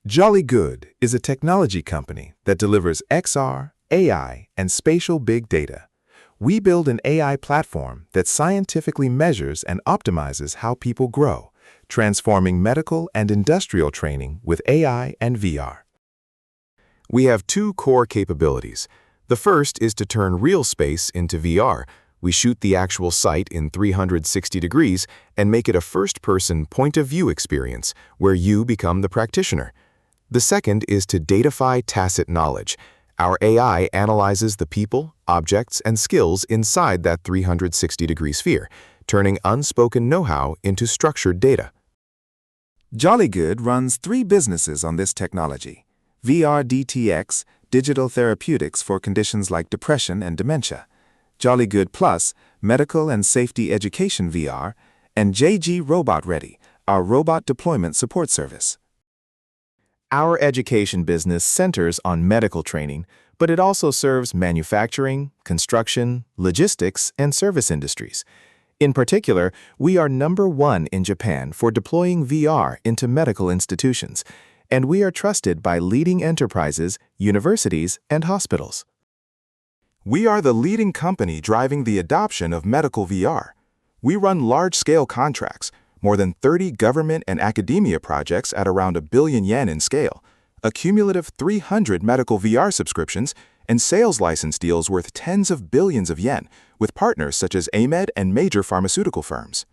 JOLLYGOOD is a technology company that delivers XR, AI, and spatial big data. We build an AI platform that scientifically measures and optimizes how people grow, transforming medical and industrial training with AI and VR. We have two core capabilities. The first is to turn real space into VR. We shoot the actual site in 360 degrees and make it a first-person point-of-view experience where you become the practitioner. The second is to datafy tacit knowledge. Our AI analyzes the people, objects, and skills inside that 360-degree sphere, turning unspoken know-how into structured data. JOLLYGOOD runs 3 businesses on this technology: VR DTX, digital therapeutics for conditions like depression and dementia; JOLLYGOOD Plus, medical and safety education VR; and JG Robot Ready, our robot deployment support service. Our education business centers on medical training, but it also serves manufacturing, construction, logistics, and service industries. In particular, we are #1 in Japan for deploying VR into medical institutions, and we are trusted by leading enterprises, universities, and hospitals. We are the leading company driving the adoption of medical VR. We run large-scale contracts, more than 30 government and academia projects at around yen 1 billion in scale, a cumulative 300 medical VR subscriptions, and sales license deals worth tens of billions of yen with partners such as AMED and major pharmaceutical firms.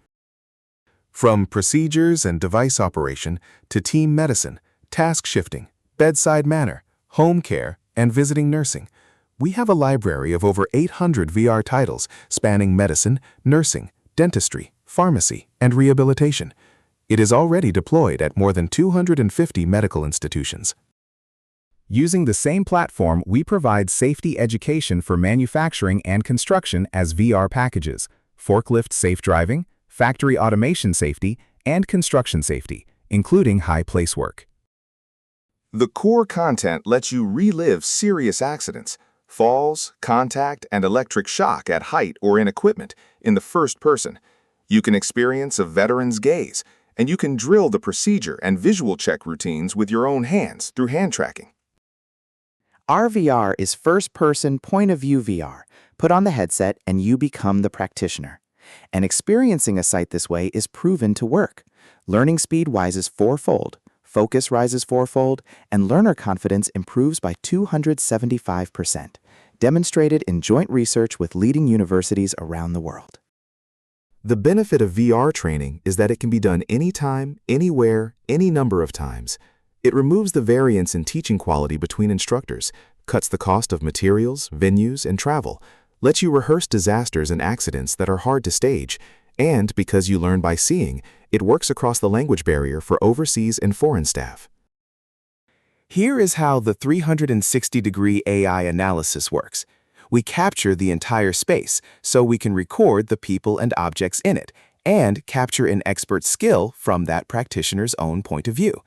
From procedures and device operation to team medicine, task shifting, bedside manner, home care, and visiting nursing, we have a library of over 800 VR titles spanning medicine, nursing, dentistry, pharmacy, and rehabilitation. It is already deployed at more than 250 medical institutions. Using the same platform, we provide safety education for manufacturing and construction as VR packages, forklift safe driving, factory automation safety, and construction safety, including high place work. The core content lets you relive serious accidents, falls, contact, and electric shock at height or in equipment in the first person. You can experience a veteran's gaze, and you can drill the procedure and visual check routines with your own hands through hand tracking. Our VR is first-person point-of-view VR. Put on the headset and you become the practitioner. And experiencing a site this way is proven to work. Learning speed rises 4-fold, focus rises 4-fold, and learner confidence improves by 275%, demonstrated in joint research with leading universities around the world. The benefit of VR training is that it can be done anytime, anywhere, any number of times. It removes the variance in teaching quality between instructors, cuts the cost of materials, venues, and travel, lets you rehearse disasters and accidents that are hard to stage, and because you learn by seeing, it works across the language barrier for overseas and foreign staff. Here is how the 360-degree AI analysis works. We capture the entire space so we can record the people and objects in it and capture an expert's skill from that practitioner's own point of view.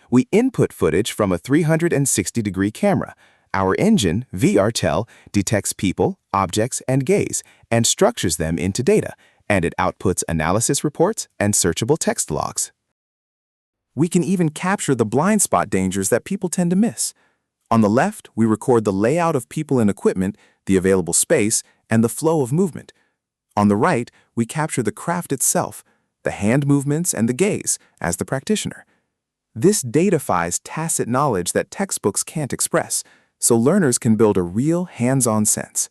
We input footage from a 360-degree camera. Our engine, VRTel, detects people, objects, and gaze and structures them into data, and it outputs analysis reports and searchable text logs. We can even capture the blind spot dangers that people tend to miss. On the left, we record the layout of people and equipment, the available space, and the flow of movement. On the right, we capture the craft itself, the hand movements and the gaze, as the practitioner. This datafies tacit knowledge that textbooks can't express, so learners can build a real hands-on sense.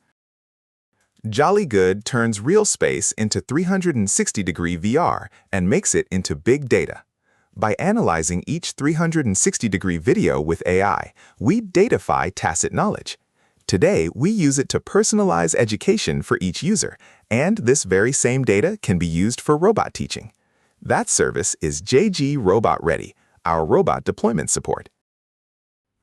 JOLLYGOOD turns real space into 360-degree VR and makes it into big data. By analyzing each 360-degree video with AI, we datafy tacit knowledge. Today, we use it to personalize education for each user, and this very same data can be used for robot teaching. That service is JG Robot Ready, our robot deployment support.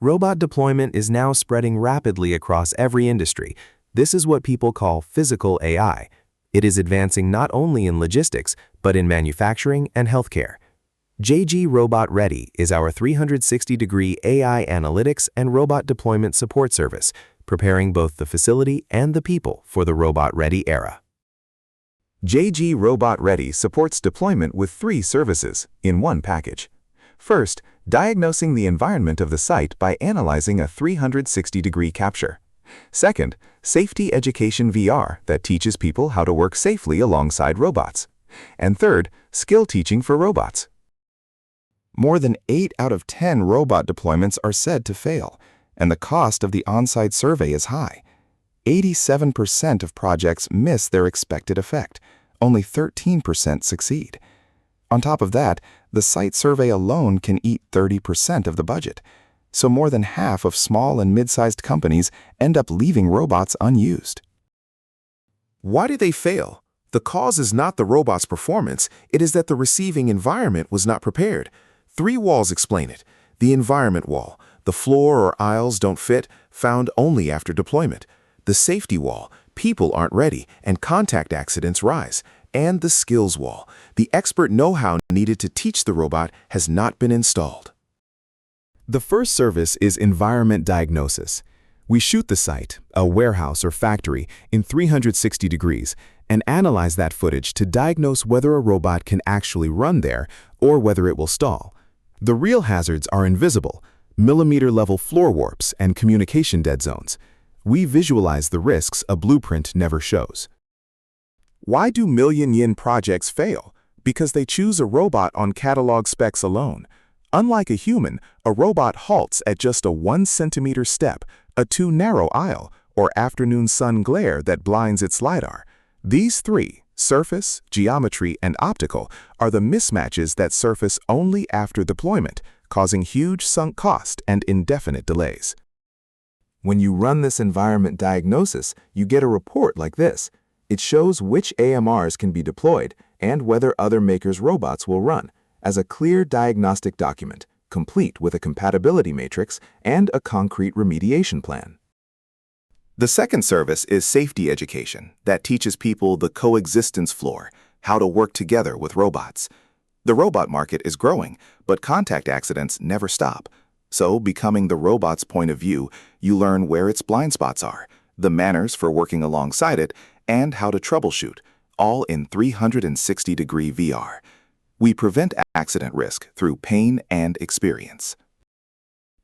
Robot deployment is now spreading rapidly across every industry. This is what people call physical AI. It is advancing not only in logistics, but in manufacturing and healthcare. JG Robot Ready is our 360-degree AI analytics and robot deployment support service, preparing both the facility and the people for the Robot Ready era. JG Robot Ready supports deployment with 3 services in one package. First, diagnosing the environment of the site by analyzing a 360-degree capture. Second, safety education VR that teaches people how to work safely alongside robots. And third, skill teaching for robots. More than 8 out of 10 robot deployments are said to fail, and the cost of the on-site survey is high. 87% of projects miss their expected effect. Only 13% succeed. On top of that, the site survey alone can eat 30% of the budget. So more than half of small and mid-sized companies end up leaving robots unused. Why do they fail? The cause is not the robot's performance, it is that the receiving environment was not prepared. 3 walls explain it. The environment wall, the floor or aisles don't fit, found only after deployment. The safety wall, people aren't ready and contact accidents rise. And the skills wall, the expert know-how needed to teach the robot has not been installed. The first service is environment diagnosis. We shoot the site, a warehouse or factory, in 360 degrees and analyze that footage to diagnose whether a robot can actually run there or whether it will stall. The real hazards are invisible, millimeter-level floor warps and communication dead zones. We visualize the risks a blueprint never shows. Why do million-yen projects fail? Because they choose a robot on catalog specs alone. Unlike a human, a robot halts at just a 1-centimeter step, a too narrow aisle, or afternoon sun glare that blinds its LiDAR. These 3, surface, geometry, and optical, are the mismatches that surface only after deployment, causing huge sunk cost and indefinite delays. When you run this environment diagnosis, you get a report like this. It shows which AMRs can be deployed and whether other makers' robots will run, as a clear diagnostic document, complete with a compatibility matrix and a concrete remediation plan. The second service is safety education that teaches people the coexistence floor, how to work together with robots. The robot market is growing, but contact accidents never stop. So, becoming the robot's point of view, you learn where its blind spots are, the manners for working alongside it, and how to troubleshoot, all in 360-degree VR. We prevent accident risk through pain and experience.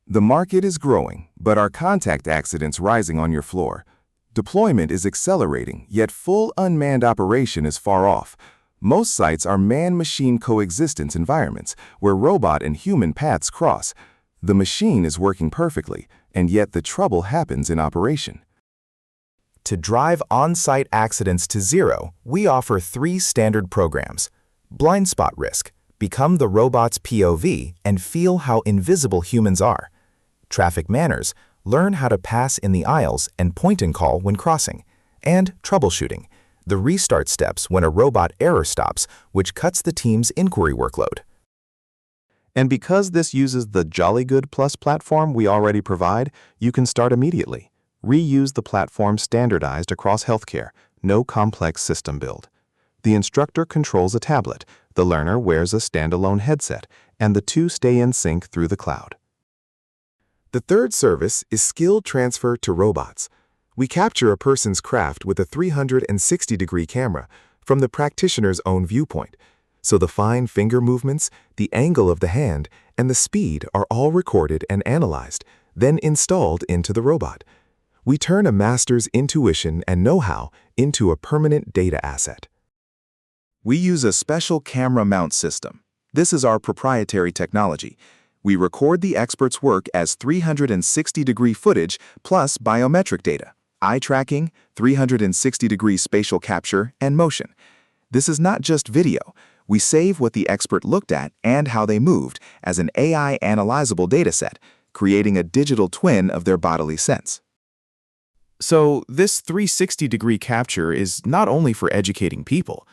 The market is growing, but are contact accidents rising on your floor? Deployment is accelerating, yet full unmanned operation is far off. Most sites are man-machine coexistence environments where robot and human paths cross. The machine is working perfectly, and yet the trouble happens in operation. To drive on-site accidents to zero, we offer 3 standard programs. Blind spot risk. Become the robot's POV and feel how invisible humans are. Traffic manners. Learn how to pass in the aisles and point and call when crossing. And troubleshooting. The restart steps when a robot error stops, which cuts the team's inquiry workload. And because this uses the JOLLYGOOD Plus platform we already provide, you can start immediately. Reuse the platform standardized across healthcare, no complex system build. The instructor controls a tablet, the learner wears a standalone headset, and the 2 stay in sync through the cloud. The third service is skill transfer to robots. We capture a person's craft with a 360-degree camera from the practitioner's own viewpoint, so the fine finger movements, the angle of the hand, and the speed are all recorded and analyzed, then installed into the robot. We turn a master's intuition and know-how into a permanent data asset. We use a special camera mount system. This is our proprietary technology. We record the expert's work as 360-degree footage plus biometric data, eye tracking, 360-degree spatial capture, and motion. This is not just video. We save what the expert looked at and how they moved as an AI analyzable dataset, creating a digital twin of their bodily sense. So, this 360-degree capture is not only for educating people.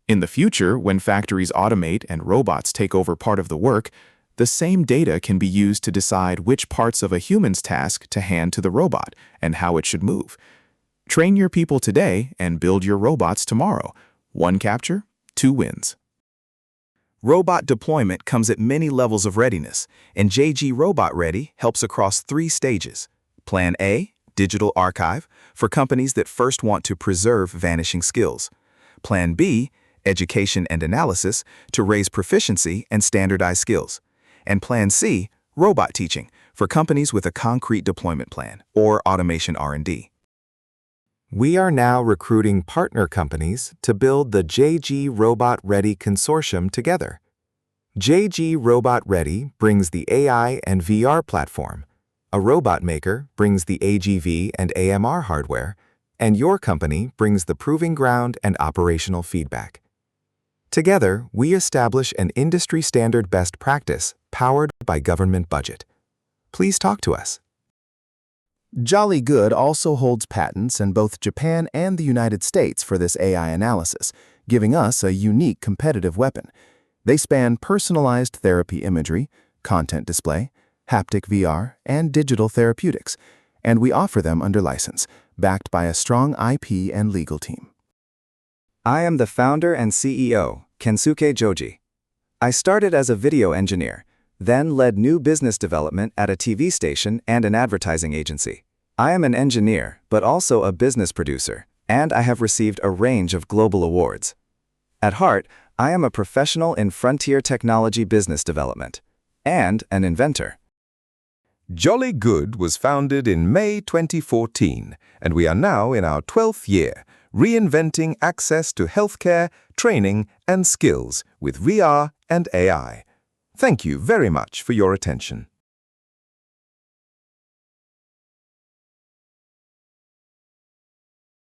In the future, when factories automate and robots take over part of the work, the same data can be used to decide which parts of a human's task to hand to the robot and how it should move. Train your people today and build your robots tomorrow. 1 capture, 2 wins. Robot deployment comes at many levels of readiness, and JG Robot Ready helps across 3 stages. Plan A, digital archive, for companies that first want to preserve vanishing skills. Plan B, education and analysis, to raise proficiency and standardize skills. And Plan C, robot teaching, for companies with a concrete deployment plan or automation R&D. We are now recruiting partner companies to build the JG Robot Ready Consortium together. JG Robot Ready brings the AI and VR platform. A robot maker brings the AGV and AMR hardware, and your company brings the proving ground and operational feedback. Together, we establish an industry-standard best practice powered by government budget. Please talk to us. JOLLYGOOD also holds patents in both Japan and the United States for this AI analysis, giving us a unique competitive weapon. They span personalized therapy imagery, content display, haptic VR, and digital therapeutics, and we offer them under license, backed by a strong IP and legal team. I am the founder and CEO, Kensuke Joji. I started as a video engineer, then led new business development at a TV station and an advertising agency. I am an engineer, but also a business producer, and I have received a range of global awards. At heart, I am a professional in frontier technology business development, and an inventor. JOLLYGOOD was founded in May 2014, and we are now in our 12th year, reinventing access to healthcare, training, and skills with VR and AI. Thank you very much for your attention.